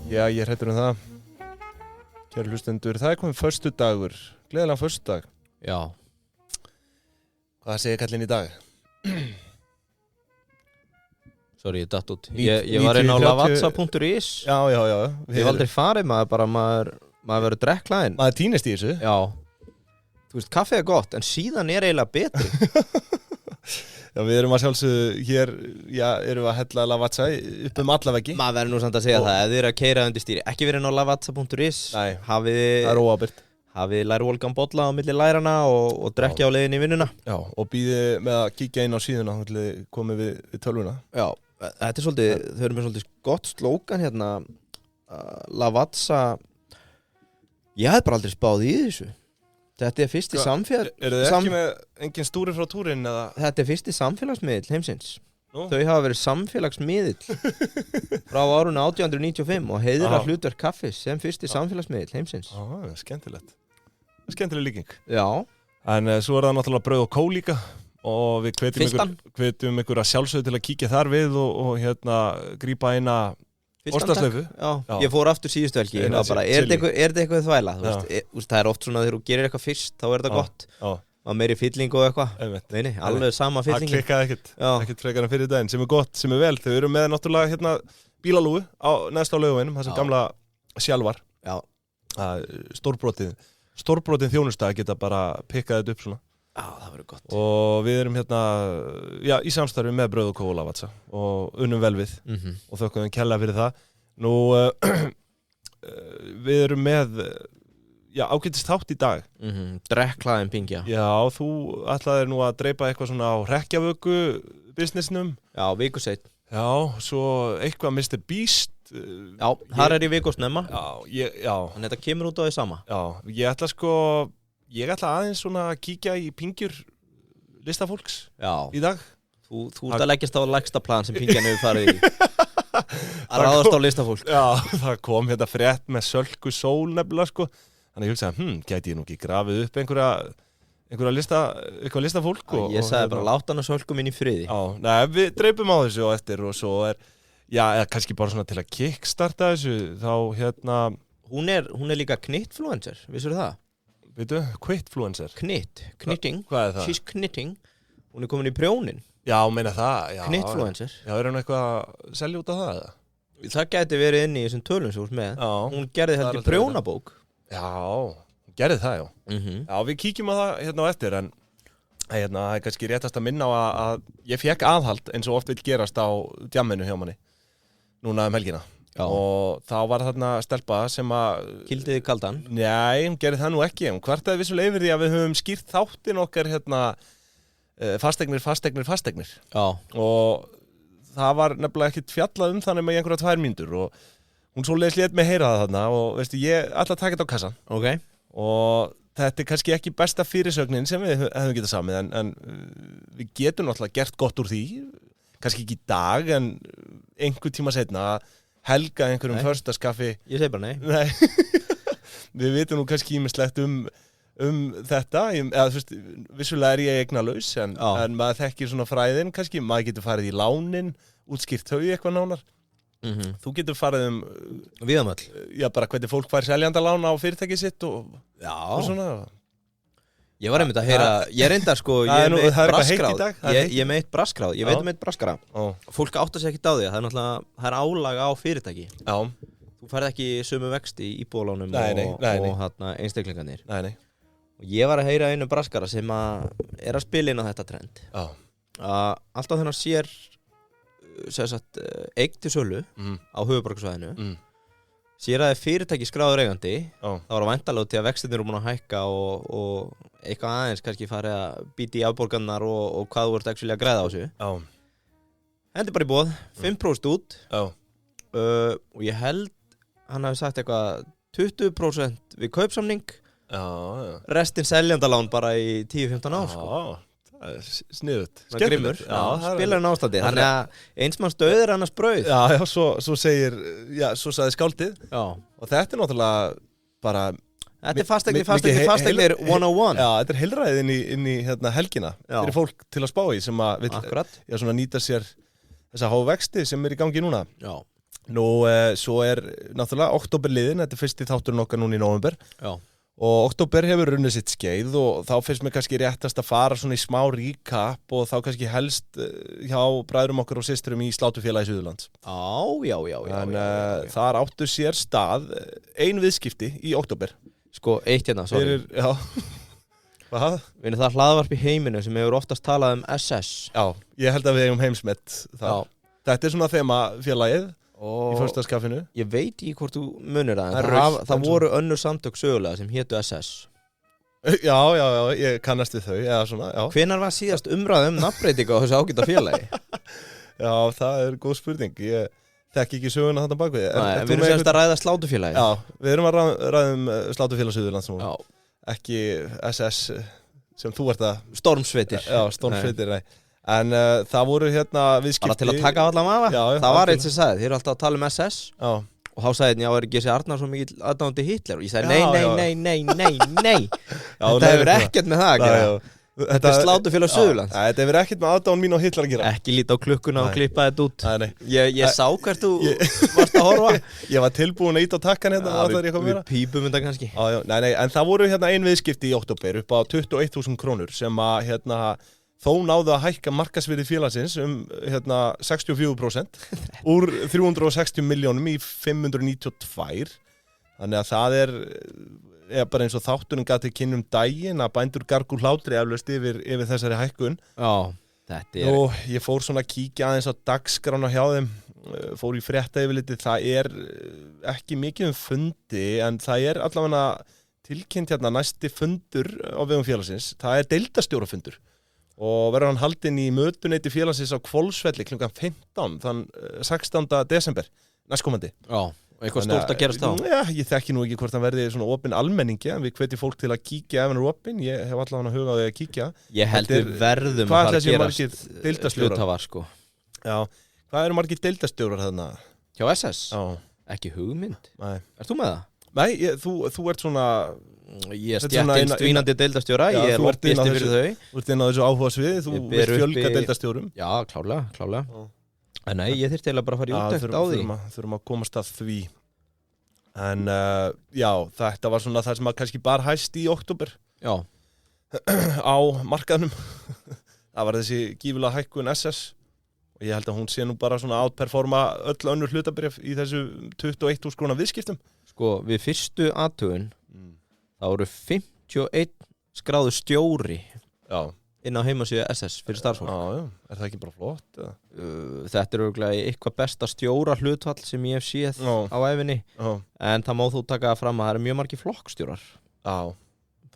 Já, ég hrættur það. Kæru hlustendur, það komið föstudagur. Gleðilegan föstudag. Já. Hvað segir kallinn í dag? Sorry, ég datt út. Ég var inn á lavazza.is. Já. Ég hef aldrei farið, maður verður drekklaðinn. Maður týnist í þessu. Já. Þú veist, kaffi gott, en síðan eiginlega betri. Já, við erum að sjálfsögðu hér, erum við að hella lavazza upp alla veggi. Maður verður nú samt að segja það, ef þið eru að keyra undir stýri. Ekki verið inn á lavazza.is. Nei, það er óábyrgt. Hafið lærvolgan bolla á milli lærana og drekkja á leiðinni í vinnuna. Já, og býðið með að kíkja inn á síðuna, komið við tölvuna. Já, þetta er svolítið, þau eru með svolítið gott slókan hérna, lavazza. Ég hef bara aldrei spáð í þessu. Þetta er fyrsti Eru þið ekki með engin stúri frá túrin eða? Þetta er fyrsti samfélagsmiðill heimsins. Nú? Þau hafa verið samfélagsmiðill frá árunni 1895 og heiðra hlutverk kaffis sem fyrsti samfélagsmiðill heimsins. Skemmtilegt. Skemmtileg líking. Já. En svo er það náttúrulega brauð og kó líka og við hvetjum ykkur að sjálfsögðu til að kíkja þar við og grípa eina Ostaslaufu? Já, ég fór aftur síðustu helgi. Er þetta eitthvað þvæla? Það er oft svona þegar þú gerir eitthvað fyrst, þá er þetta gott. Maður meiri fylling og eitthvað. Neini, alveg sama fyllingin. Það klikkaði ekkert frekar en fyrir daginn, sem er gott, sem er vel. Þau eru með náttúrulega hérna bílalúgu neðst á Laugaveginum, það sem gamla sjálfar. Já. Stórbrotin þjónusta geta bara pikkað þetta upp svona. Já, það verður gott. Og við erum hérna, í samstarfi með brauð og kó og lavazza og unnum vel við og þökkum við kærlega fyrir það. Nú, við erum með, ágætist þátt í dag. Drekklaðin pingja. Já, þú ætlaðir nú að dreipa eitthvað svona á hrekkjavöku businessnum. Já, vikuseitt. Já, svo eitthvað Mr. Beast. Já, þar er ég vikusnemma. Já. En þetta kemur út á því sama. Já, ég ætla aðeins svona að kíkja í pingjur listafólks í dag. Þú ert að leggjast á lægsta plan sem pingjan hefur farið í. Að ráðast á listafólk. Já, það kom hérna frétt með Sölku Sól nefnilega sko. Þannig ég hugsaði, gæti ég nú ekki grafið upp eitthvað listafólk Ég sagði bara, láta hann að Sölku mín í friði. Já, nei, við dreipum á þessu og eftir og svo eða kannski bara svona til að kickstarta þessu, þá hérna... Hún er líka knittfluencer, vissur það? Veitu, quitfluencer. Knitting. Hvað er það? She's knitting. Hún er komin í prjónin. Já, meina það. Knittfluencer. Já, er hún eitthvað að selja út af það? Það gæti verið inni í þessum tölum sem þú ert með. Já. Hún gerði þetta í prjónabók. Já, hún gerði það, já. Já, við kíkjum á það hérna á eftir, en það er kannski réttast að minna á að ég fékk aðhald eins og oft vill gerast á djamminu hjá manni. Núna helgina. Já. Og þá var þarna stelpa sem að... Kildiði kaldan? Nei, hún gerði það nú ekki. Hún kvartaði vissulega yfir því að við höfum skýrt þáttinn okkar fasteignir. Já. Og það var nefnilega ekkert fjallað þannig með einhverja 2 mínútur og hún svoleiðis lét mig heyra það þarna og veistu, ég ætla að taka þetta á kassan. Ok. Og þetta er kannski ekki besta fyrirsögnin sem við hefum getað samið en við getum náttúrulega gert gott úr því. Kannski ekki í dag en einhver tíma seinna helga einhverjum förstaskaffi. Ég segi bara nei. Við vitum nú kannski ýmislegt um þetta, eða þú veist, vissulega er ég eignalaus en maður þekkir svona fræðin kannski, maður getur farið í lánin, útskýrt þau eitthvað nánar. Þú getur farið viðamöll. Já, bara hvernig fólk fær seljandalán á fyrirtækið sitt og svona. Ég var einmitt að heyra, ég reyndar sko, ég er með eitt braskráð, ég veit um eitt braskara. Fólk áttar sig ekkert á því, það er álag á fyrirtæki. Já. Þú færð ekki sömu vexti í íbúðalánum og einstaklingarnir. Nei. Og ég var að heyra einu braskara sem er að spila inn á þetta trend. Já. Alltaf þennan sér, eign til sölu á höfuðborgarsvæðinu. Sér að það er fyrirtæki skráður eigandi, þá var það væntanlega til að vextirnir eru búin að hækka og eitthvað aðeins kannski farið að býta í afborganirnar og hvað þú ert actually að græða á þessu. Hendi bara í boð, 5% út og ég held hann hafi sagt eitthvað 20% við kaupsamning, restin seljandalán bara í 10-15 ár sko. Það er sniðut. Grimmur, spilar hann ástandi. Þannig að eins mann stöðir annars brauð. Já, svo sagði skáldið. Já. Og þetta er náttúrulega bara... Þetta er fasteignir 101. Já, þetta er heilræðið inn í helgina fyrir fólk til að spá í sem að vill svona nýta sér þessa háu vexti sem í gangi núna. Já. Nú, svo náttúrulega októberliðin, þetta er fyrsti þátturinn okkar núna í nóvember. Já. Og október hefur runnið sitt skeið og þá finnst mér kannski réttast að fara svona í smá recap og þá kannski helst hjá bræðrum okkar og systurum í Slátufélagi Suðurlands. Já. En þar áttu sér stað ein viðskipti í október. Sko, eitt hérna, sorry. Já. Hvað? Vinur, það hlaðvarp í heiminu sem hefur oftast talað SS. Já, ég held að við eigum heimsmet þar. Já. Þetta er svona þemafélagið. Í föstudagsskaffinu. Ég veit ekki hvort þú munir það voru önnur samtök sögulega sem hétu SS. Já, ég kannast við þau eða svona, já. Hvenær var síðast umræða nafnbreytingu á þessu ágæta félagi? Já, það er góð spurning. Ég þekki ekki söguna þarna bak við. Nei, við erum semst að ræða Slátufélagi. Já, við erum að ræða Slátufélag Suðurlands nú. Já. Ekki SS sem þú ert að Stormsveitir. Já, Stormsveitir, nei. En það voru viðskipti bara til að taka allan vafa. Það var eitt sem sagði, þið eru alltaf að tala um SS. Já. Og þá sagði ég, er ekki þessi Arnar svo mikið aðdáandi Hitler? Og ég sagði, nei. Þetta hefur ekkert með það að gera. Þetta er Slátufélag Suðurlands. Þetta hefur ekkert með aðdáun mín og Hitler að gera. Ekki líta á klukkuna og klippa þetta út. Nei. Ég sá hvert þú varst að horfa. Ég var tilbúin að íta á takkan Við pípum þetta kannski. Nei, en það voru ein viðskipti í október upp á 21.000 krónur sem að þó náðu að hækka markaðsvirði félagsins 64% úr 360 miljónum í 592. Þannig að það er bara eins og þátturinn gat til kynna daginn að bændur gargur hlátri eflaust yfir þessari hækkun. Já, þetta er. Og ég fór svona að kíkja aðeins á dagskrána hjá þeim, fór í fréttayfirlitið, það er ekki mikið fundi en það er allavega tilkynnt næsti fundur á vegum félagsins, það er deildarstjórafundur. Og verður hann haldinn í mötuneyti félagsins á Hvolsvelli klukkan 15 þann 16. desember næstkomandi. Já, og eitthvað stórt að gerast þá. Já, ég þekki nú ekki hvort hann verði svona opinn almenningi en við hvetjum fólk til að kíkja ef hann er opinn. Ég hef allavega hugað á því að kíkja. Ég held við verðum að fara að gerast hlutafar sko. Já, hvað eru margir deildarstjórar þarna? Hjá SS? Já. Ekki hugmynd? Nei. Ert þú með það? Nei, þú ert svona Ég stjættinn dvínandi deildarstjóra, ég er lobbisti fyrir þau. Þú ert inn á þessu áhuga sviði, þú vilt fjölga deildarstjórum. Já, klárlega. En nei, ég þyrfti eiginlega bara að fara í úttekt á því. Þurfum að komast að því. En já, þetta var svona það sem að kannski bar hæst í október. Já. Á markaðnum. Það var þessi gífulega hækkun SS. Og ég held að hún sé nú bara svona outperforma öll önnur hlutabréf í þessu 21.000 króna viðskiptum. Sko, við fyrstu athugun það voru 51 skráðu stjóri inn á heimasíðu SS fyrir starfsfólk. Já, er það ekki bara flott? Þetta er örugglega eitthvað besta stjóra hlutfall sem ég hef séð á ævinni. En það má þú taka fram að það eru mjög margir flokkstjórar. Já.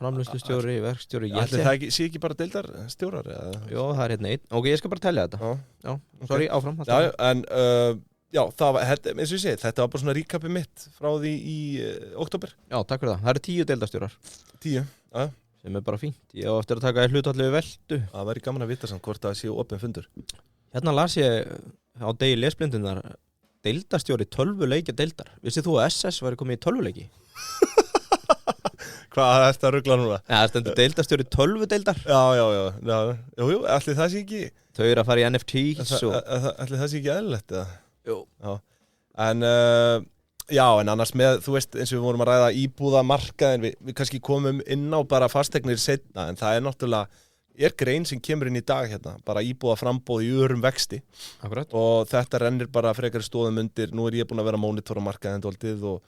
Framleiðslustjóri, verkstjóri. Ætli það ekki, sé ekki bara deildarstjórar? Jó, það er einn. Ok, ég skal bara telja þetta. Já. Sorry, áfram. Já, en já, það var, eins og ég segi, þetta var bara svona recapið mitt frá því í október. Já, takk fyrir það. Það eru 10 deildarstjórar. 10, já. Sem er bara fínt. Ég á eftir að taka hlutfallið veldu. Það væri gaman að vita samt hvort það séu opinn fundur. Hérna las ég á degi lesblindunar deildarstjóri 12 leikja deildar. Vissið þú að SS væri komið í 12 leiki? Hvað er þetta að rugla núna? Ja, það stendur deildarstjóri 12 deildar. Já. Jú, ætli það sé ekki. Þau eru að fara í NFTs og ætli það sé ekki eðlilegt eða? Jú. Já. En en annars með, þú veist, eins og við vorum að ræða íbúðamarkaðin, við kannski komum inn á bara fasteignir seinna, en það er náttúrulega grein sem kemur inn í dag hérna, bara íbúðaframboð í örum vexti. Akkurat. Og þetta rennir bara frekar stóðum undir, nú er ég búin að vera mónitor á markaðin dálítið og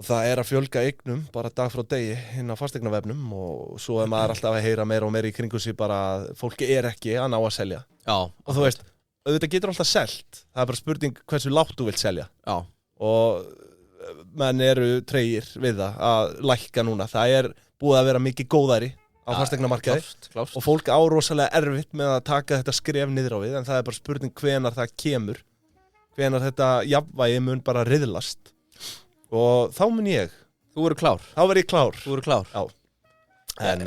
það er að fjölga eignum bara dag frá degi inn á fasteignavefnum og svo er maður alltaf að heyra meira og meira í kringu sig bara að fólki er ekki að ná að selja. Já. Og þú veist, auðvitað getur alltaf selt, það er bara spurning hversu lágt þú vilt selja. Já. Og menn eru tregir við það að lækka núna. Það er búið að vera mikið góðæri á fasteignamarkaði klárt. Og fólk á rosalega erfitt með að taka þetta skref niður á við, en það er bara spurning hvenar það kemur, hvenar þetta jafnvægi mun bara riðlast. Og þá mun ég. Þú verður klár. Þá verð ég klár. Þú verður klár. Já. En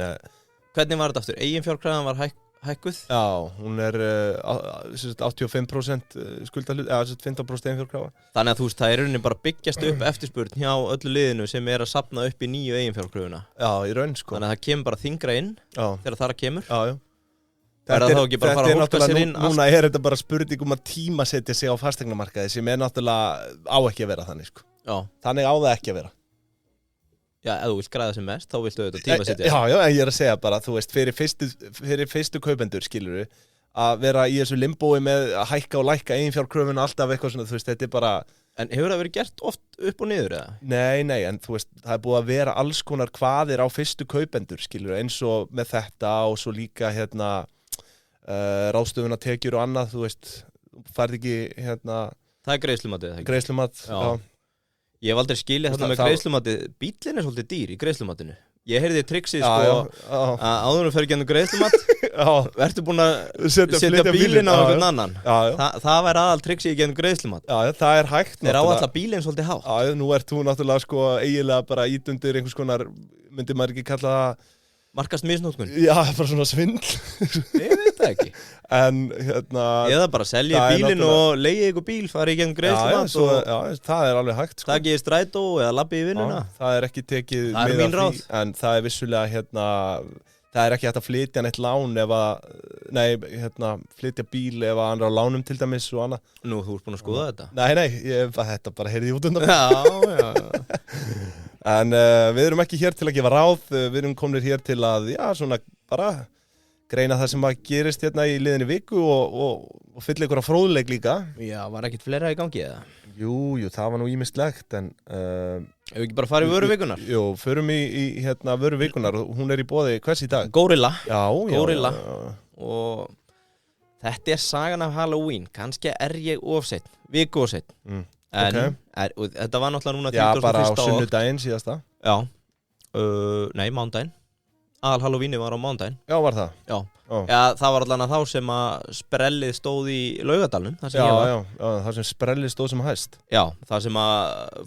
hvernig var þetta aftur? Eiginfjárkrafan var hækkuð. Já, hún 85% skuldahlut, eða 15% eiginfjárkrafa. Þannig að þú veist, það rauninni bara byggjast upp eftirspurn hjá öllu liðinu sem að safna upp í nýju eiginfjárkröfuna. Já, í raun sko. Þannig að það kemur bara þyngra inn þegar það kemur. Já. Það þá ekki bara að fara að hólka sér inn. Núna þetta bara spurning að tímasetja sig á fasteignamarkaði sem náttúrulega á ekki að vera þannig sko. Já. Þannig á það ekki að vera. Já, ef þú vilt græða sem mest, þá viltu auðvitað tímasetja. Já, en ég að segja bara, þú veist, fyrir fyrstu kaupendur, skilurðu, að vera í þessu limbói með að hækka og lækka eiginfjárkröfuna alltaf eitthvað svona, þú veist, þetta bara... En hefur það verið gert oft upp og niður, eða? Nei, en þú veist, það búið að vera alls konar kvaðir á fyrstu kaupendur, skilurðu, eins og með þetta og svo líka, ráðstöfunartekjur og annað, þú veist, færð ekki, Það greiðslumatið, það ekki? Greiðslumat, já. Ég hef aldrei skilið þarna með greiðslumatið. Bíllinn svolítið dýr í greiðslumatinu. Ég heyrði triksið að áður fer ekki ennum greiðslumat. Ertu búin að setja bílinn á einhvern annan? Það væri aðal triksið ekki ennum greiðslumat. Já, það hægt. Þeir áallar bílinn svolítið hátt. Já, nú ert þú náttúrulega eiginlega bara ít undir einhvers konar, myndi maður ekki kalla það markast misnótkun? Já, bara svona svindl. Ég veit það ekki. En eða bara selja bílinn og leigja ykkur bíl, fara í gegnum greiðslumat Já, það alveg hægt sko. Takið í strætó eða labbi í vinnuna. Það ekki tekið með af því, en það vissulega það ekki hægt að flytja neitt lán flytja bíl ef hann á lánum til dæmis og annað. Nú, þú ert búin að skoða þetta? Nei, þetta bara heyrði út undan. Já. En við erum ekki hér til að gefa ráð, við erum komnir hér til að, svona bara greina það sem að gerist í liðinni viku og fylla ykkur á fróðleik líka. Já, var ekkert fleira í gangi eða? Jú, það var nú ýmislegt, en... Ef við ekki bara farið í vöruvikunar? Jú, förum í vöruvikunar, hún í boði hvers í dag? Gorilla. Já. Gorilla. Og þetta sagan af Halloween, kannski ég ofseitt, viku ofseitt. En þetta var náttúrulega núna 31. Já, bara á sunnudaginn síðasta. Já, nei, mánudaginn. Aðal Halloweeni var á mánudaginn. Já, var það? Já. Já, það var allan að þá sem að sprellið stóð í Laugardalnum. Já, það sem sprellið stóð sem hæst. Já, það sem að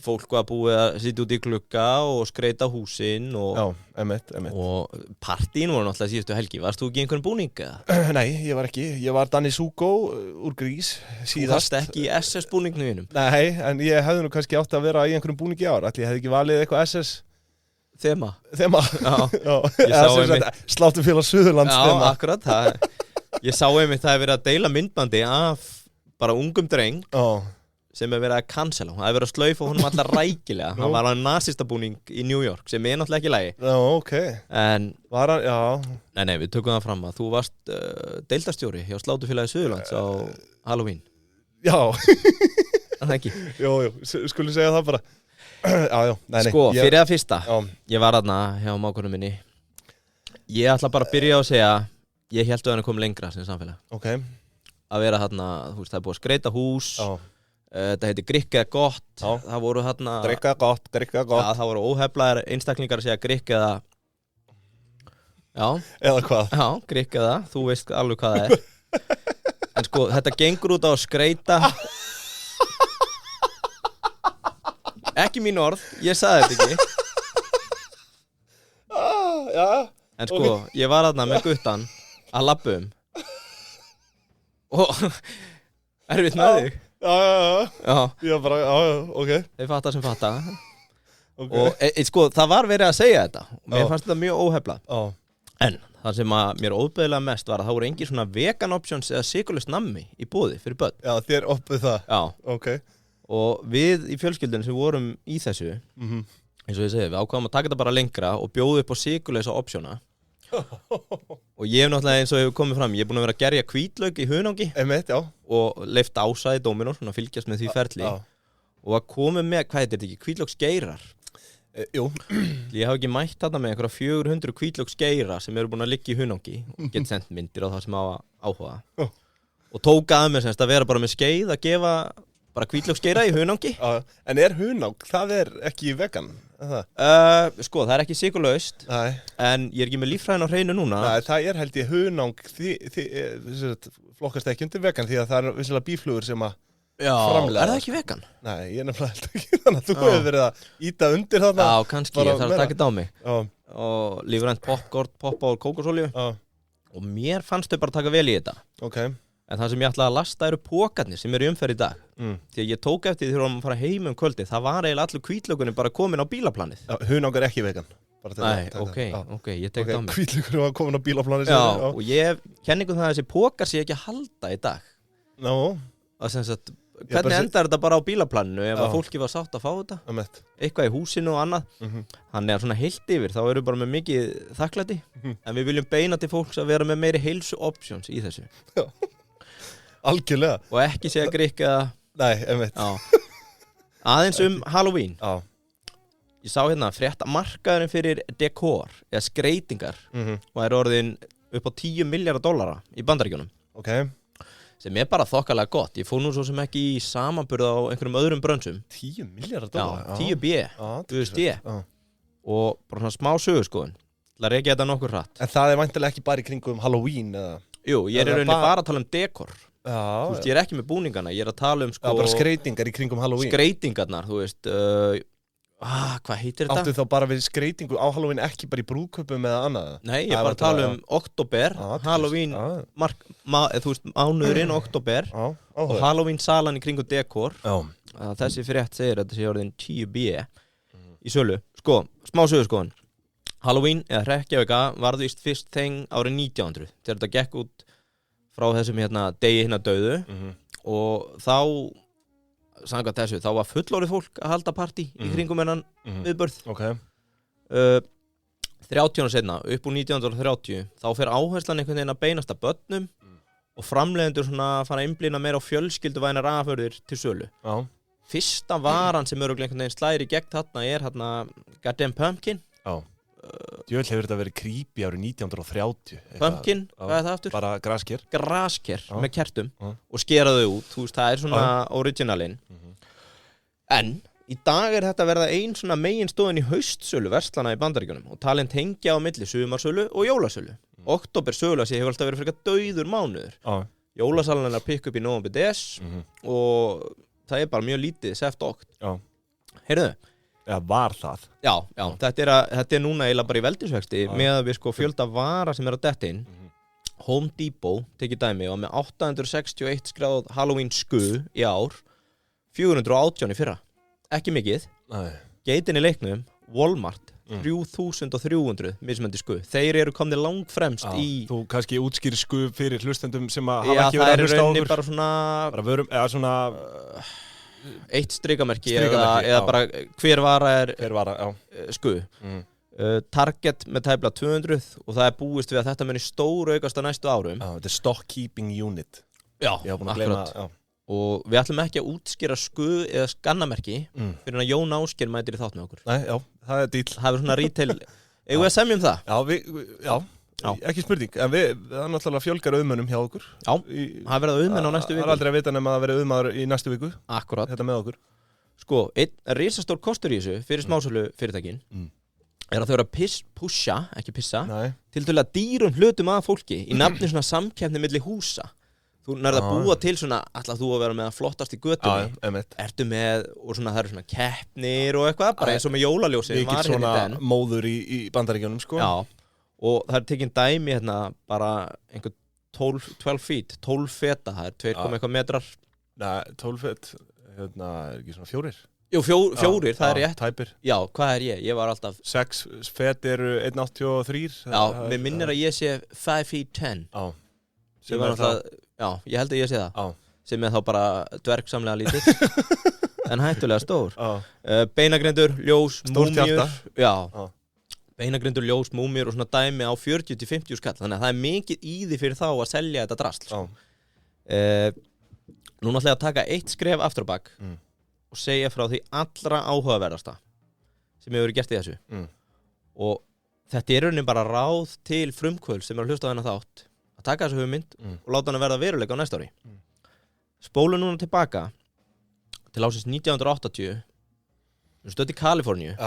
fólk var búið að sitja út í glugga og skreita húsin og... Já, emitt. Og partíin voru náttúrulega síðustu helgi. Varst þú ekki í einhvern búning, eða? Nei, ég var ekki. Ég var Danny Zuko úr Grís síðast. Þú varst ekki í SS búningnum þínum? Nei, en ég hefði nú kannski átt að vera í einhverjum búningi í ár. Ætli ég hefði ekki valið eitthvað SS Þema? Já. Sláturfélag Suðurlands þema. Já, akkurat. Ég sá einmitt það verið að deila myndbandi af bara ungum dreng sem verið að cancela. Það verið að slaufa honum allar rækilega. Hann var á nasistabúning í New York sem náttúrulega ekki lagi. Já, ok. En... Var hann, já. Nei, við tökum það fram að þú varst deildarstjóri hjá Sláturfélagi Suðurlands á Halloween. Já. Það ekki? Jú, skulum segja það bara. Já, nei. Sko, fyrir það fyrsta, ég var þarna hjá mákunum minni. Ég ætla bara að byrja að segja, ég held að hann kom lengra sem samfélag. Ok. Að vera þarna, þú veist, það búið að skreita hús. Það heiti Grikk eða gott. Það voru þarna... Grikk eða gott. Já, það voru óheflaðir einstaklingar að segja Grikk eða... Já. Eða hvað? Já, Grikk eða, þú veist alveg hvað það er. En sko, þetta gengur út á að skreita... Ekki mín orð, ég sagði þetta ekki. Já. En sko, ég var þarna með guttan að labba og erfitt með þig. Já. Ég bara, ok. Þeir fatta sem fatta. Og sko, það var verið að segja þetta og mér fannst þetta mjög óheflað. En það sem að mér óbeðilega mest var að það voru engin svona vegan options eða sykurlaust nammi í boði fyrir börn. Já, þér oppuð það. Já. Ok. Og við í fjölskyldunum sem vorum í þessu, eins og ég segi, við ákvaðum að taka þetta bara lengra og bjóða upp á sykurlausa optiona. Og ég hef náttúrulega, eins og hefur komið fram, ég er búin að vera að gerja hvítlauk í hunangi. Einmitt, já. Og leyft Ása í Dominos, svona fylgjast með því ferli. Já. Og að koma með, hvað heitir þetta ekki, hvítlauksgeirar? Jú. Ég hef ekki mætt þarna með einhverja 400 hvítlauksgeira sem eru búin að liggja í hunangi og geta sendt myndir á það sem hafa áhuga. Og tók að mér semst að vera bara með skeið að gefa bara hvítlauksgeira í hunangi. En hunang, það ekki vegan? Sko, það ekki sykurlaust. Nei. En ég ekki með líffræðin á hreinu núna. Nei, það held ég hunang flokkast ekki undir vegan því að það vissulega bíflugur sem að framlega. Er það ekki vegan? Nei, ég nefnilega held ekki. Þannig að þú hefur verið að íta undir þarna. Já, kannski, ég þarf að taka þetta á mig. Og lífrænt popcorn, poppa og kókosolíu. og mér fannst þau bara taka vel í þetta. En það sem ég ætlaði að lasta eru pókarnir sem eru í umferð í dag. Því að ég tók eftir því þegar við varum að fara heim kvöldið, það var eiginlega allur hvítlaukurinn bara komin á bílaplanið. Já, hunangar ekki vegan. Nei, ok, ég tek það á mig. Hvítlaukurinn var komin á bílaplanið. Já, og ég kenni það að þessi pókar sé ekki að halda í dag. Hvernig endar þetta bara á bílaplaninu ef að fólki var sátt að fá þetta? Eitthvað í húsinu og annað. Þannig að svona heilt yfir, þá erum við bara með mikið þakklæti. En við viljum beina til fólks að vera með meiri heilsu options í þessu. Já, algjörlega. Og ekki segja grikka. Nei, einmitt. Aðeins Halloween. Já. Ég sá hérna frétta markaðurinn fyrir dekor eða skreytingar og orðin upp á $10 miljardar í Bandaríkjunum. Sem bara þokkalega gott. Ég fór nú svo sem ekki í samanburð á einhverjum öðrum brönsum. $10 miljardar? Já, 10 B, USD. Og bara svona smá sögurskoðun. Það reykja þetta nokkur hratt. En það væntanlega ekki bara í kringum Halloween eða? Jú, ég rauninni bara að tala dekor. Þú veist, ég ekki með búningana, ég að tala bara skreytingar í kringum Halloween. Skreytingarnar, þú veist, hvað heitir þetta? Áttu þá bara við skreytingu á Halloween ekki bara í brúðkaupum eða annað? Nei, ég bara tala oktober, Halloween, þú veist, mánuðurinn oktober og Halloween salan í kringu dekor. Þessi frétt segir að þetta sé orðin 10 B í sölu. Sko, smá sögurskoðun. Halloween eða hrekkjavika varð víst fyrst þeng árið 1900 þegar þetta gekk út frá þessum degi hinna dauðu og þá samkvæmt þessu, þá var fullorðið fólk að halda partí í kringum hennan viðburð. 30 ára seinna, upp úr 1930, þá fer áherslan einhvern veginn að beinast að börnum og framleiðendur svona fara að einblína meira á fjölskylduvænar afurðir til sölu. Fyrsta varan sem örugglega einhvern veginn slæðir í gegn þarna Goddamn Pumpkin. Djöfull hefur þetta verið creepy árið 1930. Pumpkin, hvað það aftur? Bara grasker. Grasker með kertum og skera þau út, þú veist, það svona originalinn. En í dag þetta verða ein svona meginstöðin í haustsölu verslana í Bandaríkjunum og talin tengja á milli sumarsölu og jólasölu. Október sölu að sé hefur alltaf verið frekar dauður mánuður. Jólasalan að pikka upp í nóvember des og það bara mjög lítið seft okt. Heyrðu? Já, var það? Já, þetta núna eiginlega bara í veldisvexti með að við fjölda vara sem að detta inn. Home Depot, tekið dæmi, og með 861 skráð Halloween í ár, 418 í fyrra. Ekki mikið. Geitin í leiknum, Walmart, 3300 mismöndi Þeir eru komnir langfremst í... Þú kannski útskýrir fyrir hlustendum sem að hafa ekki verið að hlusta á okkur. Já, það bara vörum, eða svona... eitt strikamerki eða bara hver vara Target með tæpla 200 og það búist við að þetta muni stóru aukast á næstu árum. Þetta stock keeping unit. Já, akkurat. Og við ætlum ekki að útskýra eða skannamerki fyrir að Jón Ásgeir mætir í þátt með okkur. Nei, já, það dýl. Það svona retail. Eigum við að semja það? Já, ekki spurning, en það náttúrulega fjölgar auðmönnum hjá okkur. Já, það verða auðmenn á næstu viku. Það aldrei að vita nema að það verða auðmaður í næstu viku. Akkurat. Þetta með okkur. Sko, einn risastór kostur í þessu fyrir smásölu fyrirtækin að þau eru að pússa, ekki pissa, til að dýrum hlutum að fólki í nafni svona samkeppni milli húsa. Þú nærð að búa til svona, ætla þú að vera með að flottast í götunni. Ertu með, og svona það eru svona keppnir og eitthvað, bara eins og með jólaljósið. Mikið svona móður í Bandaríkjunum, sko. Já. Og það tekinn dæmi bara einhver 12 feet, 12 feta, það 2 eitthvað metrar. Nei, 12 fet, ekki svona 4? Jú, 4, það rétt. Tæpir. Já, hvað ég? Ég var alltaf... 6 fet eru 1,83. Já, mér minnir að ég sé 5 feet 10. Já. Ég var alltaf, ég held að ég sé það. Já. Sem þá bara dvergsamlega lítill. En hættulega stór. Beinagrindur, ljós, múmjur. Já. Beinagrindur, ljós, múmjur og svona dæmi á 40-50 skall. Þannig að það mikið í því fyrir þá að selja þetta drasl. Nú ætla ég að taka eitt skref aftur á bak og segja frá því allra áhugaverðasta sem hefur verið gert í þessu. Og þetta raunin bara ráð til frumkvöld sem að hlusta á þennan þátt að taka þessu hugmynd og láta hana verða veruleika á næsta ári. Spólum núna tilbaka til ásins 1980. Stödd í Kaliforníu.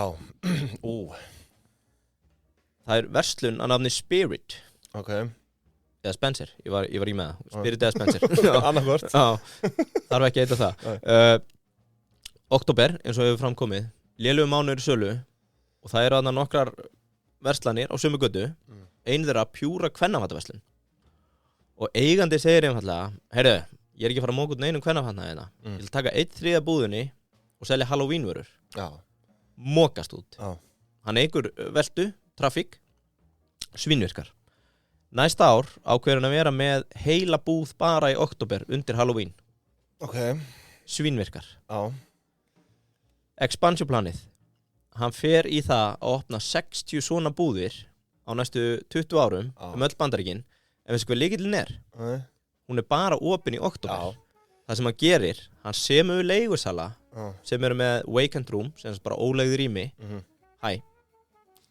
Það verslun að nafni Spirit. Eða Spencer, ég var í með það. Spirit eða Spencer. Annarkvort. Þarf ekki að heita það. Október, eins og hefur framkomið, lélugu mánuður í sölu og það eru þarna nokkrar verslanir á sömu götu. Ein þeirra pjúra kvennafataverslun. og eigandi segir einfallega, heyrðu, ég er ekki að fara að móka út neinum kvennafatnaði hérna. Ég vil taka 1/3 af búðinni og selja Halloween-vörur. Já. Mókast út. Já. Hann eykur veltu, trafík, svínvirkar. Næsta ár ákveður hann að vera með heila búð bara í október undir Halloween. Ok. Svínvirkar. Já. Expansionplanið. Hann fer í það að opna 60 svona búðir á næstu 20 árum öll Bandaríkin. En veistu hvað lykillinn er? Hún er bara opin í október. Það sem hann gerir, hann semur leigusala sem eru með vacant room, sem er bara óleigð rými. Hæ,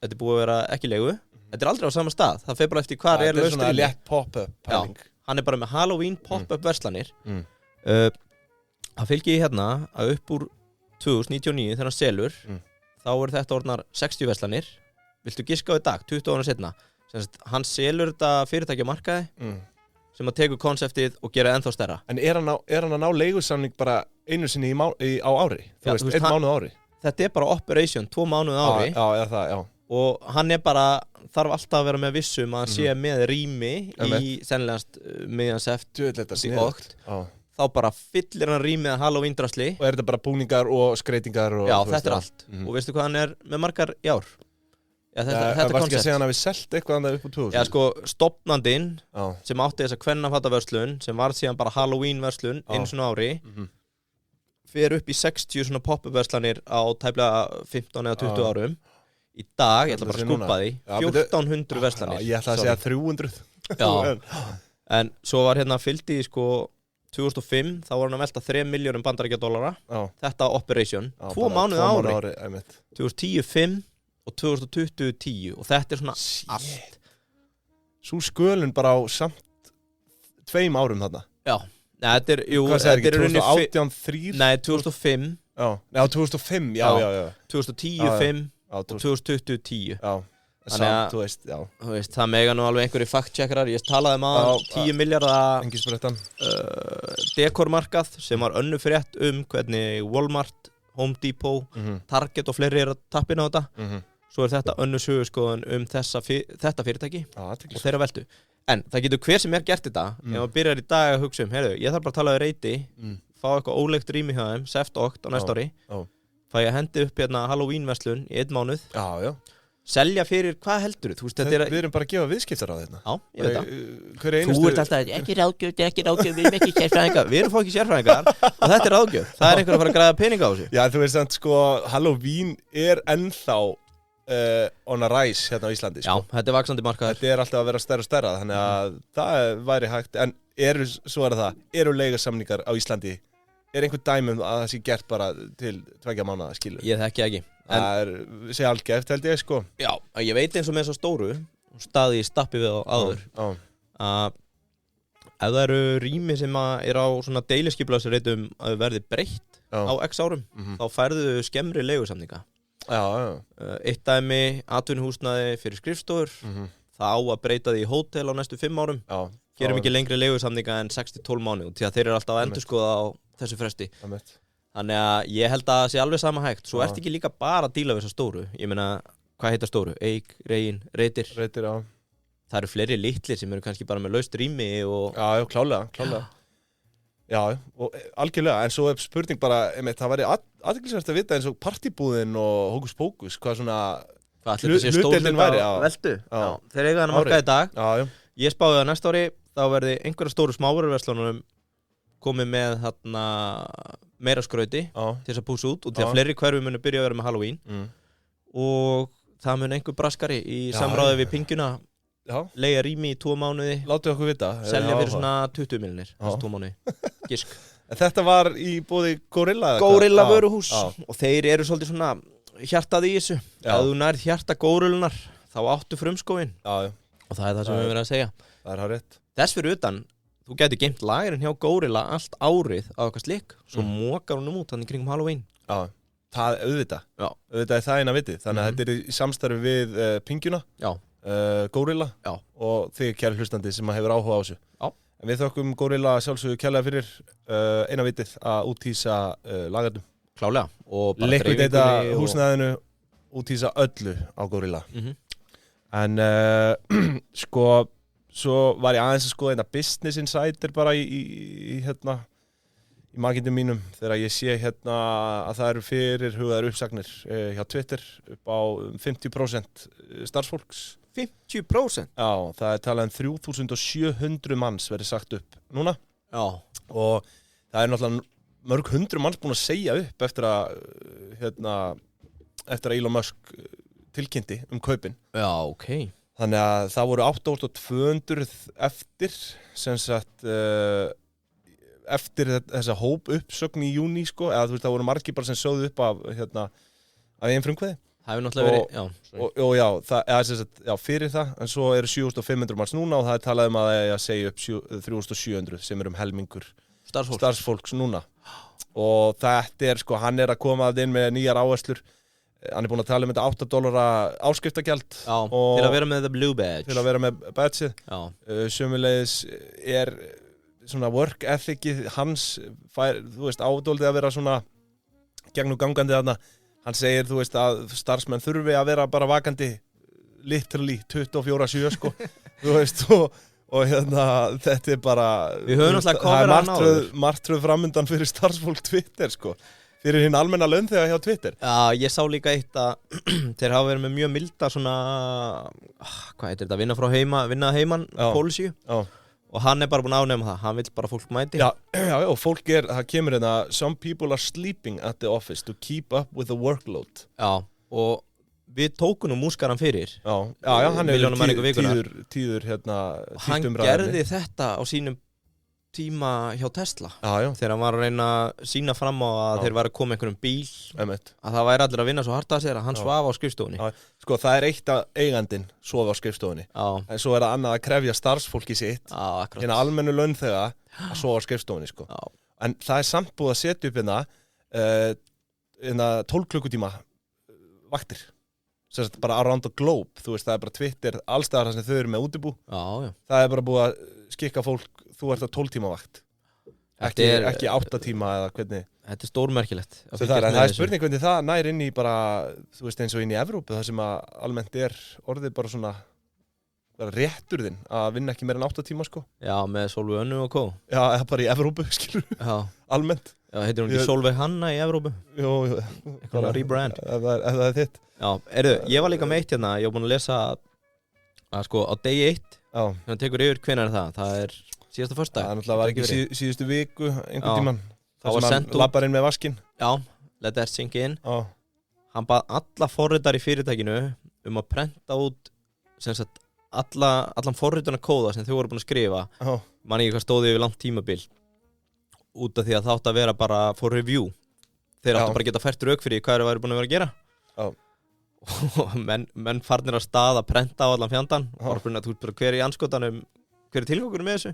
þetta er búið að vera ekki leigu. Þetta er aldrei á sama stað. Það fer bara eftir hvar er laust rými. Þetta er svona létt pop-up pæling. Hann er bara með Halloween pop-up verslanir. Það fylgir ég hérna að upp úr 2099 þegar hann selur, þá eru þetta orðnar 60 verslanir. Viltu giska á í dag, 20 ára setna? Hann selur þetta fyrirtæki á markaði sem að tekur konseptið og gera ennþá stærra. En er hann að ná leigusamning bara einu sinni á ári? Þú veist, 1 mánuð á ári? Þetta er bara operation, 2 mánuð á ári. Já, það, já. Og hann er bara, þarf alltaf að vera með vissum að hann sé með rými í sennilegast miðjan september og okt. Þá bara fyllir hann rýmið að Halloween-drasli. Og er þetta bara búningar og skreitingar? Já, þetta er allt. Og veistu hvað hann er með margar í ár? Já, þetta var ekki að segja hann að við selt eitthvað annað upp á 2000? Já, sko, stofnandinn sem átti þessa kvennafataverslun, sem var síðan bara Halloween-verslun einu svona ári, fer upp í 60 svona pop-up-verslanir á tæplega 15 eða 20 árum. Í dag, ég ætla bara að skúpa því, 1400 verslanir. Ég ætla að segja 300. Já, en svo var hérna fylgdi í sko 2005, þá var hann að velta 3 miljónum bandaríkjadollara. Þetta operation, 2 mánuði ári. 2010, 5 og 2020, 10 og þetta er svona allt. Svo skölun bara á samt 2 árum þarna. Já, þetta er, jú, hvað segir ekki, 2018, 3? Nei, 2005. Já, 2005, já. 2010, 5 og 2020, 10. Já, samt, þú veist, já. Þú veist, það mega nú alveg einhverju fact-checkerar. Ég talaði um 10 miljardar dekormarkað sem var önnur frétt hvernig Walmart, Home Depot, Target og fleiri að tappina á þetta. Svo er þetta önnur söguskoðun þetta fyrirtæki og þeirra veltu. En það getur hver sem gert þetta, ef maður byrjar í dag að hugsa heyrðu, ég þarf bara að tala við reyti, fá eitthvað ólegt rými hjá þeim, seft okt á næsta ári, fæ ég að hendi upp hérna Halloween-verslun í 1 mánuð, selja fyrir, hvað heldur þú? Við erum bara að gefa viðskiptar á þetta. Já, ég veit það. Þú ert alltaf, ekki ráðgjöf, við erum ekki sérfræðingar. Við erum ekki sérfræðingar og þetta er ráðgjöf. Það er einhver að fara að græða peninga á þessu. Já, þú veist samt, sko, Halloween er ennþá on a rise hérna á Íslandi, sko. Já, þetta er vaxandi markaður. Þetta er alltaf að vera stærra og stærra, þannig að það væri hægt. En eru leigusamningar á Íslandi? Er einhver dæmi að það sé gert bara til 2 mánaða, skilur? Ég þekki ekki. Það sé algeft, held ég, sko. Já, ég veit eins og með þessa stóru staði í stappi við á áður að ef það eru rými sem er á svona deilisskipulagsreitum að verði breytt á x árum, þá færðu skemmri leigusamninga. Eitt dæmi, atvinnuhúsnæði fyrir skrifstofur, það á að breyta því í hótel á næstu 5 árum. Gerum ekki lengri leigusamninga en 6-12 mánuði og því að þeir eru alltaf að endurskoða á þessu fresti. Þannig að ég held að það sé alveg sama hægt. Svo ert ekki líka bara að díla við þessa stóru. Ég meina, hvað heitar stóru? Eik, Regin, Reitir. Reitir, já. Það eru fleiri litlir sem eru kannski bara með laust rými og... Já, klálega. Já, og algjörlega. En svo er spurning bara, það væri athyglisvert að vita eins og partibúðin og hókus pókus, hvað svona hlutdeildin væri. Veltu. Já, þeir eiga hann að marka í dag. Já. Ég spáði að næsta ári þá verði einhverja stóru smávöruverslunum komið með þarna meira skrauti til þess að púsa út og til að fleiri hverfi munu byrja að vera með Halloween og það mun einhver braskari í samráði við Pingjuna leigja rými í 2 mánuði. Látið okkur vita. Selja fyrir svona 20 milljónir þessi 2 mánuði. Gisk. Þetta var í boði Gorilla? Gorilla vöruhús og þeir eru svolítið svona hjartað í þessu. Ef þú nærð hjarta Gorillunar þá áttu frumskóin. Og það er það sem við verðum að segja. Það er hárrétt. Þess fyrir utan, þú getur geymt lagerinn hjá Gorilla allt árið á eitthvað slik, svo mókar hún út þannig kringum Halloween. Já, það auðvitað. Auðvitað er það eina vitið. Þannig að þetta er í samstarfi við Pingjuna, Gorilla og þig kæri hlustandi sem hefur áhuga á þessu. En við þökkum Gorilla sjálfsögðu kærlega fyrir eina vitið að úthýsa lagarnum. Klálega. Og bara liquidata húsnæðinu, úthýsa öllu á Gorilla. En sko svo var ég aðeins að skoða þetta Business Insider bara í magindum mínum þegar ég sé að það eru fyrirhugaðar uppsagnir hjá Twitter upp á 50% starfsfólks. 50%? Já, það er talað 3700 manns verið sagt upp núna. Já. Og það er náttúrulega mörg hundru manns búin að segja upp eftir að Elon Musk tilkynnti kaupin. Já, ok. Þannig að það voru 8200 eftir, sem sagt, eftir þessa hóp uppsögn í júní, sko, eða þú veist, það voru margir bara sem sögðu upp af einn frumkvæði. Það hefur náttúrulega verið, já, fyrir það, en svo eru 7500 manns núna og það er talað að það segja upp 3700 sem eru helmingur starfsfólks núna. Og þetta er, sko, hann er að koma inn með nýjar áherslur. Hann er búinn að tala þetta $8 áskriftagjald. Já, til að vera með the blue badge. Til að vera með badgeið. Já. Sömuleiðis er svona work ethicið hans, þú veist, ádóldið að vera svona gegnum gangandi þarna. Hann segir, þú veist, að starfsmenn þurfi að vera bara vakandi literally 24/7, sko. Þú veist, og þetta er bara... Við höfum náttúrulega coverað hann áður. Það er martröð framundan fyrir starfsfólk Twitter, sko. Fyrir hinn almenna launþega hjá Twitter. Já, ég sá líka eitt að þeir hafa verið með mjög milda svona... Hvað heitir þetta? Vinna heiman policy. Já. Og hann er bara búinn að afnema það, hann vill bara fólk mæti. Já, og fólk það kemur some people are sleeping at the office to keep up with the workload. Já, og við tókum nú múskaran fyrir. Já, hann er tíður hann gerði þetta á sínum tíma hjá Tesla. Já. Þegar hann var að reyna að sína fram á að þeir væri að koma einhverjum bíl. Einmitt. Að það væri allir að vinna svo hart að sér að hann svaf á skrifstofunni. Já. Sko, það er eitt að eigandinn sofa á skrifstofunni. Já. En svo er það annað að krefja starfsfólki sitt. Já, akkurat. Hérna almennu launþega að sofa á skrifstofunni, sko. Já. En það er samt búið að setja upp 12 klukkutíma vaktir. Sem sagt bara around the globe. Þú veist, það er bara Twitter, allstaðar þar sem þau eru með útibú. Já. Það er bara búið að skikka fólk, þú ert á 12 tíma vakt. Ekki 8 tíma eða hvernig. Þetta er stórmerkilegt. Það er spurning hvernig það nær inn í bara, þú veist, eins og inn í Evrópu, það sem að almennt er orðið bara svona réttur þinn að vinna ekki meira en 8 tíma, sko. Já, með Solveig Önnu og Kó. Já, eða bara í Evrópu, skilur. Já. Almennt. Já, heitir hún ekki Solveig Hanna í Evrópu? Jú. Eitthvað rebrand. Ef það er þitt. Já, ég var líka með eitt hérna, ég var búinn að lesa að sko á degi 1, þannig tekur yfir hvenær er það? Það er síðasta föstudag. Það náttúrulega var ekki síðustu viku einhvern tímann. Það sem hann labbar inn með vaskinn. Já, let that sink in. Hann bað alla forritara í fyrirtækinu að prenta út sem sagt allan forritunarkóða sem þau voru búin að skrifa. Man ekki hvað stóði yfir langt tímabil. Út af því að það átti að vera bara for review. Þeir áttu bara að geta fært rauk fyrir hvað þeir væri búin að vera að gera. Og menn farnir að stað að prenta á allan fjandan og þú veist bara hver í anskotanum, hver er tilgangur með þessu.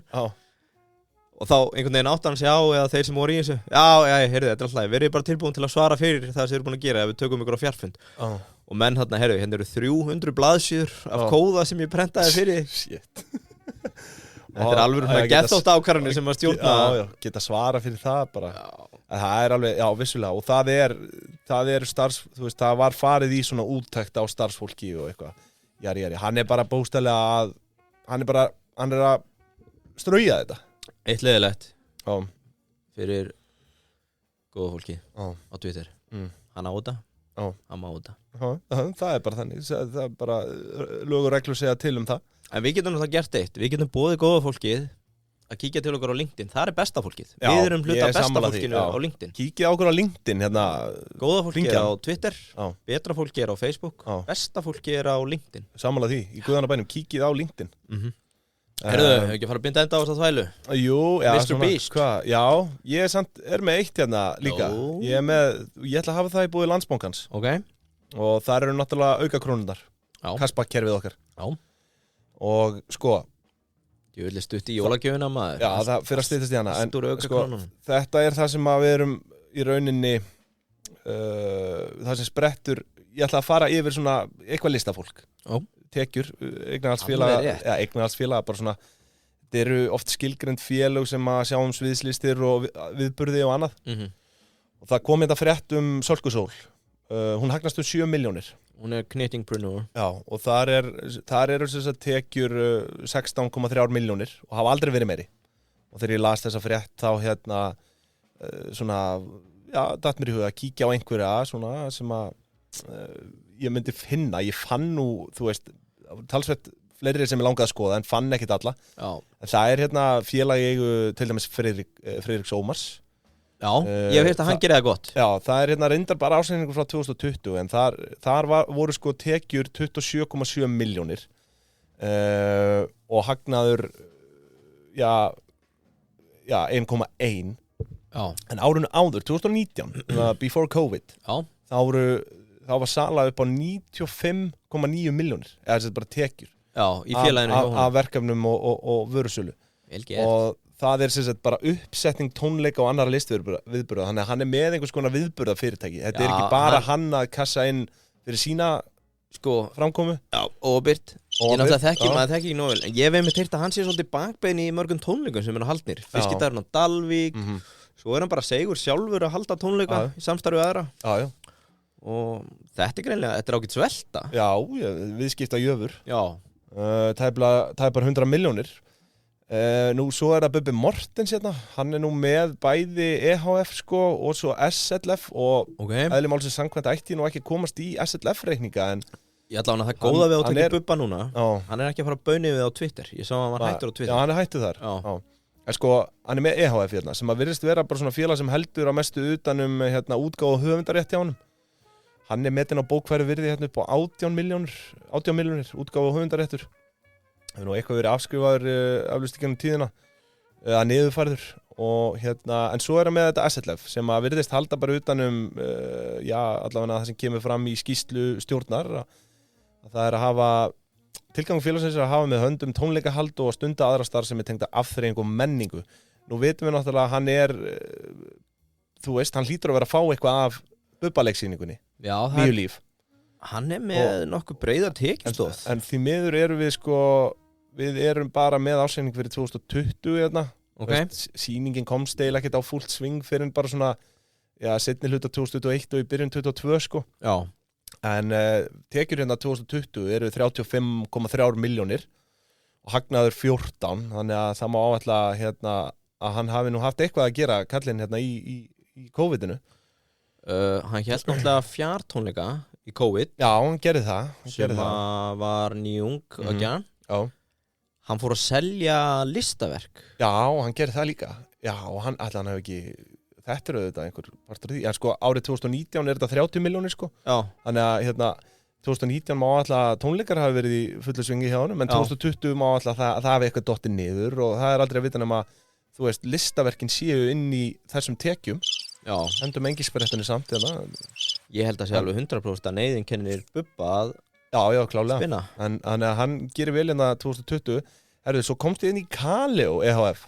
Og þá einhvern veginn áttan sjá eða þeir sem voru í þessu, heyrðu, þetta er alltaf, verið bara tilbúin til að svara fyrir það sem þið eru búin að gera ef við tökum ykkur á fjarfund. Og menn heyrðu, hérna eru 300 blaðsíður af kóða sem ég prentaði fyrir. Shit. Þetta er alveg svona gethótt ákvarðanir sem að stjórna. Já, geta svara fyrir það bara. Það er alveg, vissulega, og það er þú veist, það var farið í svona úttekt á starfsfólki og eitthvað. Jari. Hann er bara bókstaflega hann er að strauja þetta. Eitt leiðilegt fyrir góða fólki á Twitter. Hann á þetta, hann má þetta. Það er bara þannig, það er bara lög og reglur segja til það. En við getum náttúrulega gert eitt, við getum boðið góða fólkið að kíkja til okkur á LinkedIn, það er besta fólkið. Við erum hluta besta fólkinu á LinkedIn. Kíkja okkur á LinkedIn hérna. Góða fólkið er á Twitter, betra fólkið er á Facebook, besta fólkið er á LinkedIn. Sammála því, í guðana bænum, kíkið á LinkedIn. Herðu, hefur ekki að fara að binda enda á þess að þvælu? Jú, já, Mr. Beast. Já, ég er með eitt hérna líka. Ég ætla að hafa það í búið Landsbankans. Og þar eru náttúrulega aukakrónurnar. Kassbakkkerfið okkar. Og sko, ég vil stutt í jólagjöfuna maður. Já, það fyrir að styttast í hana. En sko, þetta er það sem að við erum í rauninni það sem sprettur. Ég ætla að fara yfir svona eitthvað listafólk. Tekjur, eignarhaldsfélag, bara svona, þetta eru oft skilgreind félög sem að sjá sviðslistir og viðburði og annað. Og það kom þetta frétt Sölku Sól, hún hagnast 7 milljónir. Hún knittingpreneur. Já, og þar eru þess að tekjur 16,3 milljónir og hafa aldrei verið meiri. Og þegar ég las þessa frétt þá svona, já, datt mér í huga að kíkja á einhverja svona sem að ég myndi finna. Ég fann nú, þú veist, talsvert fleiri sem ég langaði að skoða en fann ekkit alla. Já. En það félag í eigu til dæmis Friðriks Ómars. Já, ég hef heyrt að hann gerir það gott. Já, það reyndar bara ásendingur frá 2020 en þar voru sko tekjur 27,7 milljónir og hagnaður 1,1 en árinu áður, 2019 before COVID þá var sala upp á 95,9 milljónir eða þess að bara tekjur í félaginu af verkefnum og vörusölu og það sem sagt bara uppsetning tónleika og annara listviðburða þannig að hann með einhvers konar viðburða fyrirtæki þetta ekki bara hann að kassa inn fyrir sína framkomu og byrt ég náttúrulega maður þekki ekki nóg vel en ég hef einmitt heyrt að hann sé svolítið bakbein í mörgum tónleikum sem haldnir Fiskidagurinn á Dalvík svo hann bara segur sjálfur að halda tónleika í samstarfi aðra og þetta greinlega, þetta ágætt svelta viðskipta jöfur tæpar 100 milljónir nú svo það Bubbi Mortens hann nú með bæði EHF og svo SLF og eðli málsins samkvæmt ætti nú ekki komast í SLF reikninga en ég ætla það góða við á tekja Bubba núna hann ekki að fara að bauni við á Twitter ég sá að hann var hættur á Twitter hann hættur þar en hann með EHF sem að virðist vera bara svona félag sem heldur á mestu utanum útgáfu og höfundarétt hjá hann metinn á bókfæri virði upp á 18 milljónir útgáfu og höfundaréttur það hefur nú eitthvað verið afskrifaður aflust í gennum tíðina að niðurfærður og en svo það með þetta SLF sem að virðist halda bara utanum allavega það sem kemur fram í skýrslu stjórnar að það að hafa tilgangur félagsins að hafa með höndum tónleikahald og stunda aðra starf sem tengda afþreyingu og menningu nú vitum við náttúrulega að hann þú veist, hann hlýtur að vera að fá eitthvað af Bubba-leiksýningunni Nýju líf hann með nokkuð breiðar tekjustóð en því miður erum við erum bara með ásending fyrir 2020 sýningin komst eiginlega ekkert á fullt sving fyrir en bara svona seinni hluta 2021 og í byrjun 2022 en tekjur 2020 eru 35,3 milljónir og hagnaður 14 þannig að það má áætla að hann hafi nú haft eitthvað að gera kallinn í COVID-inu hann hélt náttúrulega fjartónleika í COVID hann gerði það sem var nýjung hann fór að selja listaverk hann gerði það líka og hann hef ekki þetta auðvitað einhver partur af því árið 2019 þetta 30 milljónir þannig að 2019 má alltaf tónleikar hafi verið í fullu svingi hjá honum en 2020 má alltaf það hafi eitthvað dottið niður og það aldrei að vita nema þú veist listaverkin séu inn í þessum tekjum hendum engisbrettunni samt ég held að sé alveg 100% að neyðin kennir Bubba að klálega en hann gerir vel 2020 svo komst ég inn í Kaleo EHF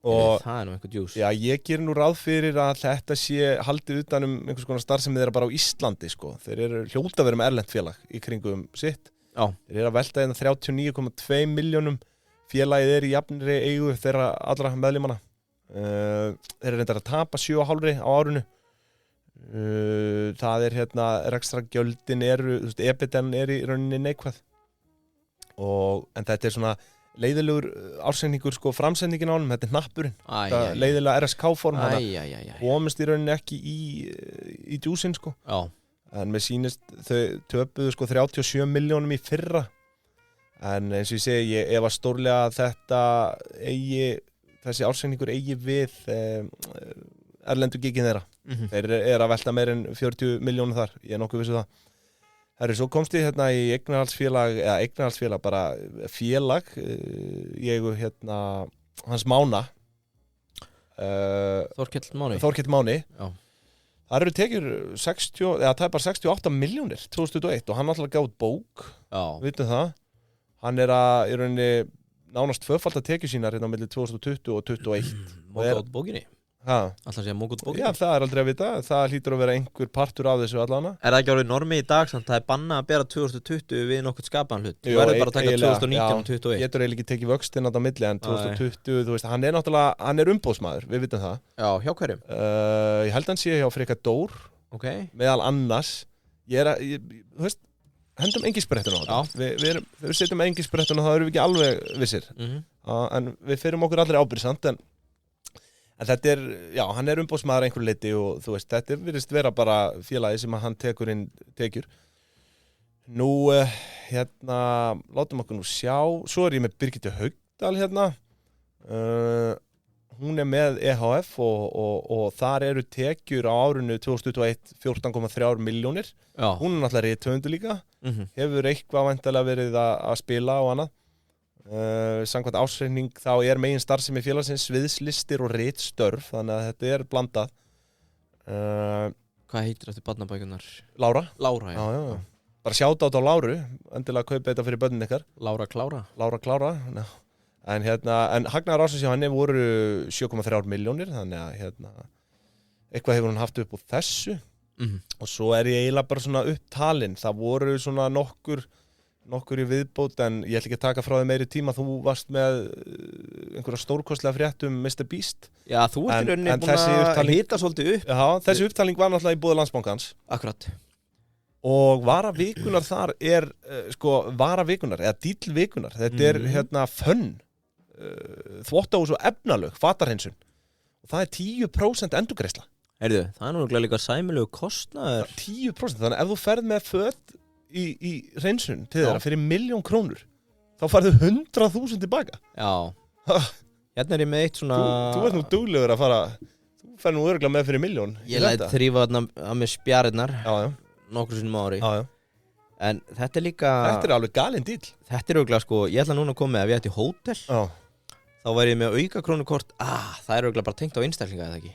og það nú einhver djús ég gerir nú ráð fyrir að þetta sé haldið utan einhvers konar starf sem þeirra bara á Íslandi þeir eru hljóta að vera með erlent félag í kringum sitt þeir að velta 39,2 milljónum félagið í jafnri eigu þeirra allra meðlimanna þeir reyndar að tapa 7,5 á árinu það ekstra gjöldin EBITDA í rauninni neikvæð en þetta svona leiðilegur ársendingur framsendingin á honum, þetta hnappurinn leiðilega RSK-form komist í rauninni ekki í djúsin en með sýnist þau töpuðu 37 milljónum í fyrra en eins og ég segi ég efast stórlega að þessi ársendingur eigi við erlendu gigin þeirra þeir að velta meir en 40 milljónum þar ég nokkuð vissu það svo komst ég í eignarhaldsfélag bara félag í eigu hans Mána Þorkell Máni það eru tekjur 68 milljónir 2021 og hann alltaf gátt bók vitum það hann í rauninni nánast tvöfalda tekjur sínar á milli 2020 og 2021 Móka út bókinni Alltaf sé að móka út bókinni það aldrei að vita, það hlýtur að vera einhver partur af þessu allana það ekki orðið normi í dag samt það bannað að bera 2020 við nokkuð skapaðan hlut þú verður bara að taka 2019 og 2021 getur eiginlega ekki tekið vöxtinn á milli en 2020 þú veist, hann náttúrulega umbóðsmaður við vitum það hjá hverjum? Ég held að hann sé hjá Frikka Dór meðal annars þú veist, hendum engisbrettuna á þetta. Þegar við setjum engisbrettuna þá erum við ekki alveg vissir. En við ferum okkur allir ábyrgsamt, en þetta já, hann umboðsmaður einhverju leyti og þú veist, þetta virðist vera bara félagi sem hann tekur inn tekjur. Nú, látum okkur nú sjá, svo ég með Birgittu Haugdal hún með EHF og þar eru tekjur á árinu 2021 14,3 milljónir. Hún náttúrulega rithöfundur líka, hefur eitthvað væntanlega verið að spila og annað. Samkvæmt ársreikning þá megin starfsemi félagsins sviðslistir og ritstörf, þannig að þetta blandað. Hvað heitir þetta barnabækunar? Lára, já. Bara sjáta á Láru, endilega kaupa þetta fyrir börnin ykkar. Lára Klára. En hagnaðar ársins hjá henni voru 7,3 milljónir, þannig að eitthvað hefur hann haft upp úr þessu. Og svo ég eiginlega bara svona upptalinn. Það voru svona nokkur í viðbót, en ég ætla ekki að taka frá þig meiri tíma. Þú varst með einhverja stórkostlega frétt Mr. Beast. Já, þú ert í rauninni búin að hita svolítið upp. Já, þessi upptalning var náttúrulega í boði Landsbankans. Akkurat. Og varavikunar þar varavikunar, eða dílvikunar. Þetta fönn, þvottahús og efnalög, fatarhreinsun. Og það 10% endurgreiðsla. Heyrðu, það náttúrulega líka sæmilegu kostnaður. 10%, þannig ef þú ferð með föt í hreinsun til þeirra fyrir 1.000.000 krónur, þá farðu 100.000 tilbaka. Já. Hérna ég með eitt svona... Þú ert nú duglegur að fara, þú ferð nú örugglega með fyrir 1.000.000. Ég læt þrífa þarna að með spjarirnar. Já. Nokkru sinnum á ári. Já. En þetta líka... Þetta alveg galinn díl. Þetta örugglega ég ætla núna að koma með ef ég ætti hótel. Já. Þá væri ég með auka krónukort. Það örugglega bara tengt á einstaklinga, eða ekki?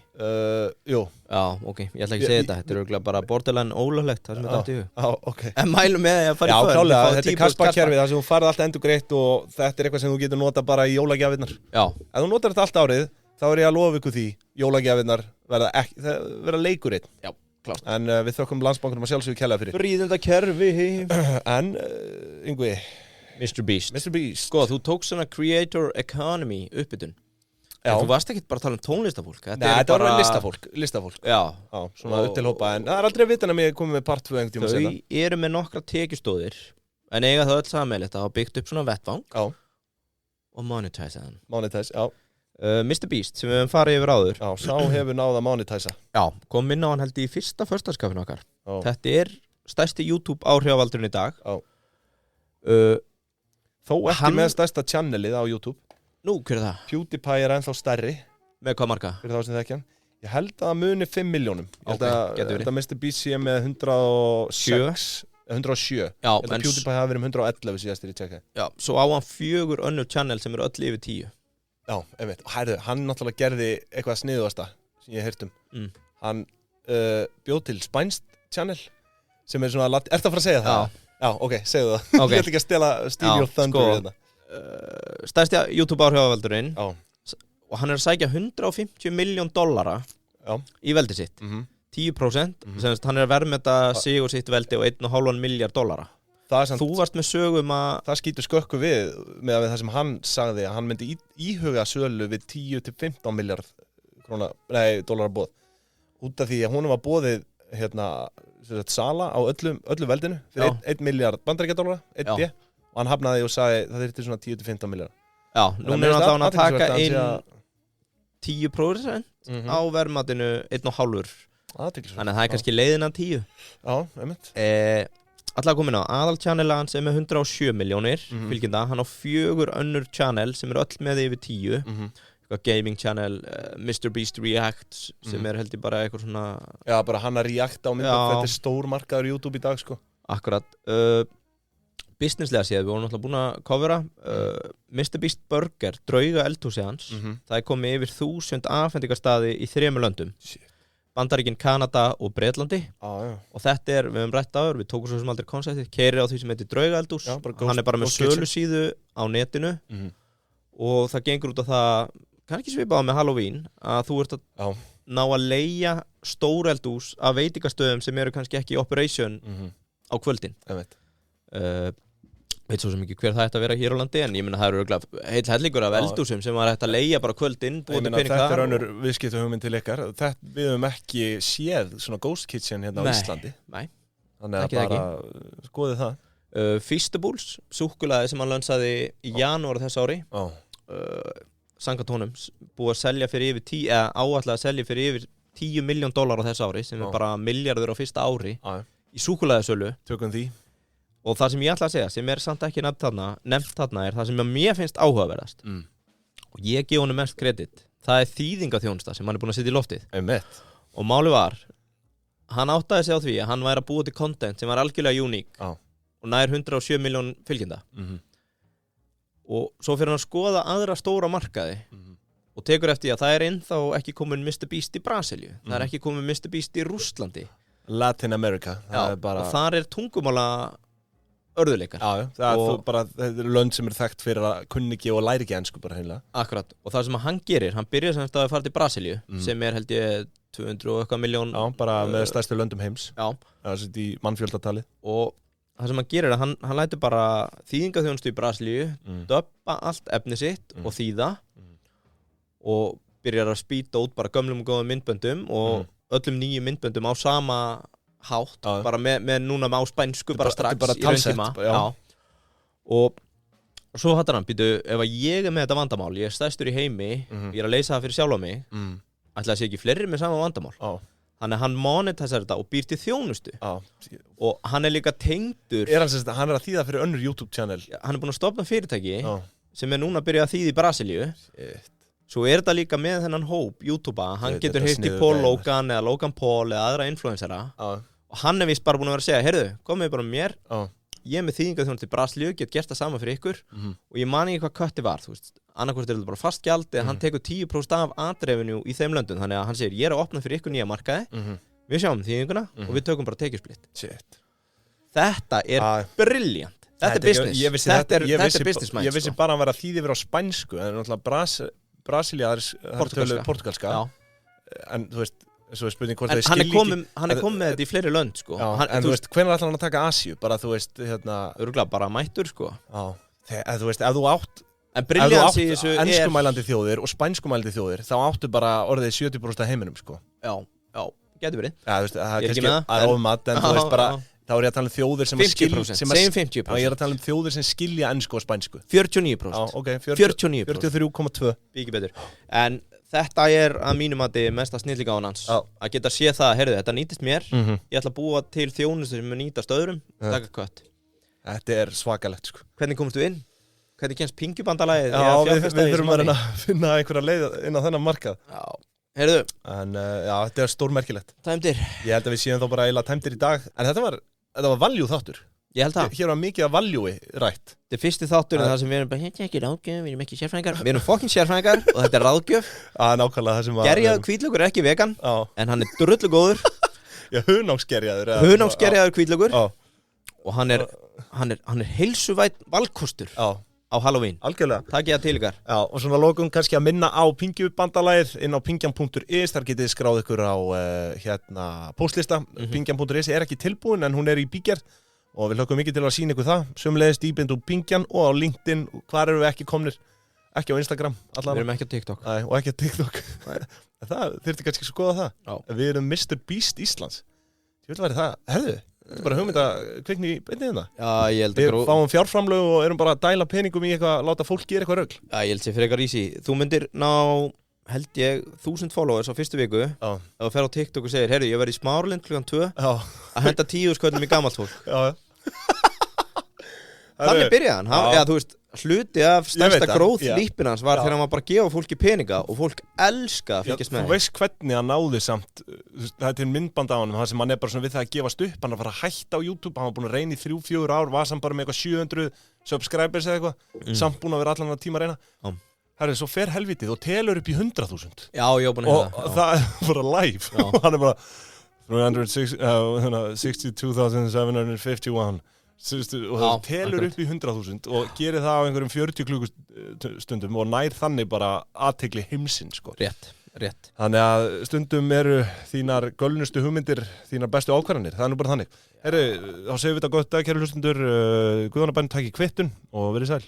Jú. Já, ok. Ég ætla ekki að segja þetta. Þetta örugglega bara borderline ólöglegt, það sem þetta í hug. Já, ok. En mælum með að fara í för. Já, klálega. Þetta Kaspa-kerfið, þar sem þú farið alltaf endurgreitt og þetta eitthvað sem þú getur nota bara í jólagjafirnar. Já. Ef þú notar þetta allt árið, þá ég að lofa ykkur því jólagjafirnar verða leikurinn. Já. Klart. En við þökkum Landsbankanum að sjálfsögðu kærlega fyrir. Fríðindakerfi. En, Yngvi, Mr. Beast. Sko, þú tókst svona creator economy uppbytun. Já. En þú varst ekkert bara að tala tónlistafólk. Nei, þetta var listafólk. Já. Svona upp til hópa. En það aldrei að vita að mér komið með part 2 einhvern tíma seinna. Þau eru með nokkra tekjustóðir, en eiga það öll sameiginlegt að hafa byggt upp svona vettvang. Já. Og monetize hann. Já. Mr. Beast, sem við höfum farið yfir áður. Já, sá hefur náð að monetisa. Já, kom inn á hann held í fyrsta föstaskafinu okkar. Já. Þetta stærsti YouTube áhrifavaldurinn í dag. Já. Þó ekki með stærsta channelið á YouTube. Nú, hver það? PewDiePie ennþá stærri. Með hvað marga? Fyrir þá sem þekkja hann. Ég held að það muni 5 milljónum. Ég held að Mr. Beast sé með 107. Já, en PewDiePie hafi verið 111 síðastir í tjekka. Já, svo á hann 4 önnur channel sem eru öll yfir 10. Já, einmitt. Og hann náttúrulega gerði eitthvað sniðuasta sem ég heyrt Hann bjóð til spænst channel sem svona... Ertu að fara að segja það? Já, ok, segðu það. Okay. Ég ætla ekki að steal your thunder þetta. Stærsti YouTube áhrifavaldurinn og hann að sækja $150 million í veldi sitt. 10%, sem hann að verðmeta sig og sitt veldi og $1,5 miljard. Þú varst með sögum að... Það skýtur skökku við með það sem hann sagði að hann myndi íhuga sölu við 10 til 15 miljard dollara boð. Út af því að honum var boðið sala á öllu veldinu fyrir 1 miljard bandaríkjadollara, 1 og hann hafnaði og sagði það þyrfti svona 10 til 15 miljard. Já, núna hann að taka inn 10% á verðmatinu 1,5. Þannig að það kannski leiðin að 10. Já, einmitt. Alltaf komin á aðalchannel hans með 107 milljónir fylgjenda, hann á 4 önnur channel sem öll með yfir 10 gaming channel, Mr. Beast Reacts sem held ég bara eitthvað svona Já, bara hann að reacta á myndum þetta stór markaður YouTube í dag sko. Akkurat businesslega séð, við vorum alltaf búin að covera Mr. Beast Burger, drauga eldhúsi hans það komið yfir 1000 afhendingarstaði í 3 löndum Bandaríkin, Kanada og Bretlandi og þetta við höfum rætt áður, við tókum svo sem aldrei konceptið, keyrir á því sem heitir draugaeldús hann bara með sölusíðu á netinu og það gengur út á það kann ekki svipað á með Halloween að þú ert að ná að leigja stóreldús af veitingastöðum sem eru kannski ekki í operation á kvöldin veit svo sem ekki hver það ætti að vera hér á landi en ég meina það eru örugglega heill hellingur af eldhúsum sem var hægt að leigja bara kvöldinn ég meina þetta önnur viðskiptahugmynd til ykkar við höfum ekki séð svona ghost kitchen hérna á Íslandi þannig að bara skoðið það Feastables, súkkulaði sem hann lönsaði í janúar þess ári samkvæmt honum búið að selja fyrir yfir áætlað að selja fyrir yfir $10 million á þess ári sem bara milljarður á fyrsta ári í súkkulaðisölu tökum því og það sem ég ætla að segja, sem samt ekki nefnt þarna það sem mér finnst áhugaverðast og ég gef honum mest kredit það þýðingaþjónusta sem hann búinn að setja í loftið og máli var hann áttaði sig á því að hann væri að búa til content sem var algjörlega uník og nær 107 milljón fylgjenda og svo fyrir hann að skoða aðra stóra markaði og tekur eftir að það ennþá ekki komin Mr. Beast í Brasilíu það ekki komin Mr. Beast í Rússlandi Latin America bara... og þar tungumála örðuleikar það er lönd sem þekkt fyrir að kunni ekki og læri ekki ensku bara heimlega akkurat, og það sem hann gerir, hann byrjar sem að fara til Brasilíu sem held ég 200 og eitthvað miljón bara með stærstu löndum heims í mannfjöldatali og það sem hann gerir er að hann lætur bara þýðingaþjónustu í Brasilíu döbba allt efni sitt og þýða og byrjar að spýta út bara gömlum og góðum myndböndum og öllum nýjum myndböndum á sama hátt, bara með núna á spænsku bara strax bara í rauntíma og svo hattar hann, býtu, ef ég með þetta vandamál ég stærstur í heimi, ég að leysa það fyrir sjálf á mig ætla að sé ekki fleiri með sama vandamál þannig að hann monetisar þetta og býr til þjónustu og hann líka tengdur hann að þýða fyrir önnur YouTube channel hann búinn að stofna fyrirtæki sem núna að byrja að þýða í Brasilíu svo þetta líka með þennan hóp YouTubea, hann getur heyrt í Paul Logan eða Logan Paul eða aðra influencera og hann vist bara búinn að vera að segja, heyrðu, komið bara mér ég með þýðingaþjónustu til Brasilíu, get gert það sama fyrir ykkur og ég man ekki hvað kötti var, þú veist annarkvort þetta bara fast gjald eða hann tekur 10% af ad-revenue í þeim löndum, þannig að hann segir ég að opna fyrir ykkur nýja markaði, við sjáum þýðinguna og við tökum bara tekjusplit þetta brilliant þetta business, þetta er business mind ég vissi bara að hann var að þýði verið á spænsku en náttúrulega Brasíliaðar portugalska en þú veist svo er spurning hvort þau skilji hann komið með þetta í fleiri lönd sko en þú veist hvenær ætlar hann að taka Asíu bara þú veist örugglega bara mættur sko þú veist ef þú átt enskumælandi þjóðir og spænskumælandi þjóðir þá áttu bara orðið 70% af heiminum sko já getur verið þú veist það er kannski að ofmat en þú veist bara þá er ég að tala þjóðir sem 50%, segjum 50%. Ég er að tala þjóðir sem skilja ensku og spænsku 49%. Okay, 49%. 43,2 Ekki betur. En þetta að mínum mati mesta snillinga á hans að geta séð það, heyrðu, þetta nýtist mér ég ætla að búa til þjónustu sem nýtast öðrum taka kött. Þetta svakalegt sko. Hvernig komstu inn? Hvernig kemst pingjubandalagið? Við þurfum að finna einhverja leið inn á þennan markað Heyrðu. En þetta stórmerkilegt Tæmdir. Ég held að við séum þá bara eiginlega tæmdir í dag en þetta var value þáttur. Ég held það. Hér var mikið af value rætt. Þetta er fyrsti þáttur en það sem við erum bara hérna ekki ráðgjöf, við erum ekki sérfræðingar. Við erum fucking sérfræðingar og þetta er ráðgjöf. Nákvæmlega það sem Gerjaður hvítlaukur er ekki vegan en hann er drullu góður. Já, hunangsgerjaður. Hunangsgerjaður hvítlaukur. Og hann er heilsuvæn valkostur. Á Halloween. Algjörlega. Takk ég að til ykkar. Já, og svona lokum kannski að minna á pingjubandalagið inn á pingjan.is, þar getið skráð ykkur á póstlista. Pingjan.is er ekki tilbúin en hún er í bígerð og við hlökkum mikið til að sýna ykkur það. Sömuleiðis Dýbind og Pingjan og á LinkedIn. Hvar eru við ekki komnir? Ekki á Instagram. Við erum ekki á TikTok. Nei, og ekki á TikTok. Það þurfti kannski að skoða það. Já. Við erum Mr. Beast Íslands. Ég vil væri það. Herðu. Þetta bara hugmynda kvikni í beinni hérna. Já, ég held að við fáum fjárframlög og erum bara að dæla peningum í eitthvað, láta fólk gera eitthvað rögl. Já, ég held sér frekar easy. Þú myndir ná, held ég, 1000 followers á fyrstu viku. Já. Ef þú fer á TikTok og segir, heyrðu, ég verð í Smáralind klukkan 2 að henda 10 sköllum í gamalt fólk. Já. Þannig byrjaði hann. Já, þú veist, hluti af stærsta growth lípin hans var þegar hann var bara að gefa fólki peninga og fólk elska að fylgjast með. Þú veist hvernig hann náði samt, það er til myndband á hann, það sem hann er bara svona við það að gefast upp, hann er að fara að hætta á YouTube, hann var búin að reyna í 3-4 ár, var samt bara með eitthvað 700 subscribers eða eitthvað, samt búin að vera allan að tíma að reyna. Herri, svo fer helvitið og telur upp í 100.000. Já, ég var búin að og það er bara live, og hann er bara 362,751. Og það telur upp í 100.000 og gerir það á einhverjum 40 klukkustundum og nær þannig bara athygli heimsins sko. Rétt Rétt. Þannig að stundum eru þínar gölnustu hugmyndir, þínar bestu ákvarðanir. Það nú bara þannig. Herru, þá segjum við þetta gott dag, kæru hlustundur. Guðjóna Benn, takk í kvittun og verið sæl.